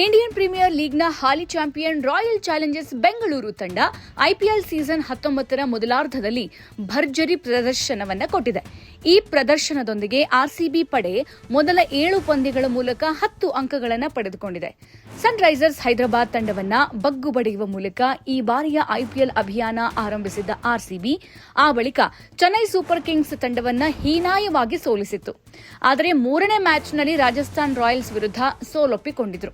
Indian premier ಲೀಗ್ನ ಹಾಲಿ champion royal Challengers Bengaluru ತಂಡ IPL season 19ರ ಮೊದಲಾರ್ಧದಲ್ಲಿ ಭರ್ಜರಿ ಪ್ರದರ್ಶನವನ್ನು ಕೊಟ್ಟಿದೆ. ಈ ಪ್ರದರ್ಶನದೊಂದಿಗೆ ಆರ್ಸಿಬಿ ಪಡೆ ಮೊದಲ 7 ಪಂದ್ಯಗಳ ಮೂಲಕ 10 ಅಂಕಗಳನ್ನು ಪಡೆದುಕೊಂಡಿದೆ. ಸನ್ರೈಸರ್ಸ್ ಹೈದರಾಬಾದ್ ತಂಡವನ್ನು ಬಗ್ಗು ಬಡಿಯುವ ಮೂಲಕ ಈ ಬಾರಿಯ ಐಪಿಎಲ್ ಅಭಿಯಾನ ಆರಂಭಿಸಿದ್ದ ಆರ್ಸಿಬಿ ಆ ಬಳಿಕ ಚೆನ್ನೈ ಸೂಪರ್ ಕಿಂಗ್ಸ್ ತಂಡವನ್ನು ಹೀನಾಯವಾಗಿ ಸೋಲಿಸಿತ್ತು. ಆದರೆ 3ನೇ ಮ್ಯಾಚ್ನಲ್ಲಿ ರಾಜಸ್ಥಾನ್ ರಾಯಲ್ಸ್ ವಿರುದ್ಧ ಸೋಲೊಪ್ಪಿಕೊಂಡಿದ್ರು.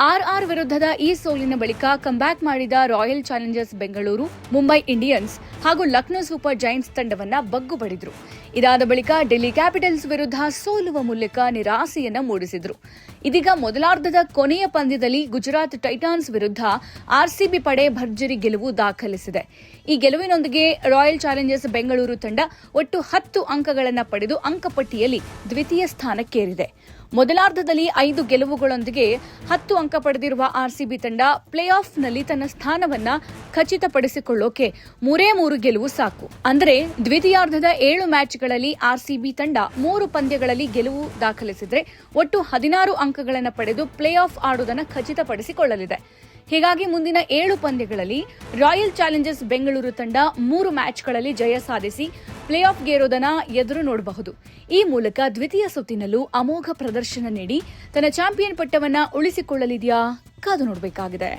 ಆರ್ಆರ್ ವಿರುದ್ಧದ ಈ ಸೋಲಿನ ಬಳಿಕ ಕಂಬ್ಯಾಕ್ ಮಾಡಿದ royal Challengers Bengaluru, Mumbai Indians ಹಾಗೂ ಲಕ್ನೋ ಸೂಪರ್ ಜೈಂಟ್ಸ್ ತಂಡವನ್ನು ಬಗ್ಗು ಬಡಿದ್ರು. ಇದಾದ ಬಳಿಕ ಡೆಲ್ಲಿ ಕ್ಯಾಪಿಟಲ್ಸ್ ವಿರುದ್ಧ ಸೋಲುವ ಮೂಲಕ ನಿರಾಸೆಯನ್ನು ಮೂಡಿಸಿದ್ರು. ಇದೀಗ ಮೊದಲಾರ್ಧದ ಕೊನೆಯ ಪಂದ್ಯದಲ್ಲಿ ಗುಜರಾತ್ ಟೈಟಾನ್ಸ್ ವಿರುದ್ಧ ಆರ್ಸಿಬಿ ಪಡೆ ಭರ್ಜರಿ ಗೆಲುವು ದಾಖಲಿಸಿದೆ. ಈ ಗೆಲುವಿನೊಂದಿಗೆ ರಾಯಲ್ ಚಾಲೆಂಜರ್ಸ್ ಬೆಂಗಳೂರು ತಂಡ ಒಟ್ಟು 10 ಅಂಕಗಳನ್ನು ಪಡೆದು ಅಂಕಪಟ್ಟಿಯಲ್ಲಿ ದ್ವಿತೀಯ ಸ್ಥಾನಕ್ಕೇರಿದೆ. ಮೊದಲಾರ್ಧದಲ್ಲಿ 5 ಗೆಲುವುಗಳೊಂದಿಗೆ 10 ಅಂಕ ಪಡೆದಿರುವ ಆರ್ಸಿಬಿ ತಂಡ ಪ್ಲೇ ಆಫ್ನಲ್ಲಿ ತನ್ನ ಸ್ಥಾನವನ್ನ ಖಚಿತಪಡಿಸಿಕೊಳ್ಳೋಕೆ 3 ಗೆಲುವು ಸಾಕು. ಅಂದರೆ ದ್ವಿತೀಯಾರ್ಧದ 7 ಮ್ಯಾಚ್ಗಳಲ್ಲಿ ಆರ್ಸಿಬಿ ತಂಡ 3 ಪಂದ್ಯಗಳಲ್ಲಿ ಗೆಲುವು ದಾಖಲಿಸಿದ್ರೆ ಒಟ್ಟು 16 ಅಂಕಗಳನ್ನು ಪಡೆದು ಪ್ಲೇ ಆಫ್ ಆಡುವುದನ್ನು ಖಚಿತಪಡಿಸಿಕೊಳ್ಳಲಿದೆ. ಹೀಗಾಗಿ ಮುಂದಿನ 7 ಪಂದ್ಯಗಳಲ್ಲಿ ರಾಯಲ್ ಚಾಲೆಂಜರ್ಸ್ ಬೆಂಗಳೂರು ತಂಡ 3 ಮ್ಯಾಚ್ಗಳಲ್ಲಿ ಜಯ ಸಾಧಿಸಿ ಪ್ಲೇ ಆಫ್ಗೇರೋದನ್ನ ಎದುರು ನೋಡಬಹುದು. ಈ ಮೂಲಕ ದ್ವಿತೀಯ ಸುತ್ತಿನಲ್ಲೂ ಅಮೋಘ ಪ್ರದರ್ಶನ ನೀಡಿ ತನ್ನ ಚಾಂಪಿಯನ್ ಪಟ್ಟವನ್ನ ಉಳಿಸಿಕೊಳ್ಳಲಿದೆಯಾ? ಕಾದು ನೋಡಬೇಕಾಗಿದೆ.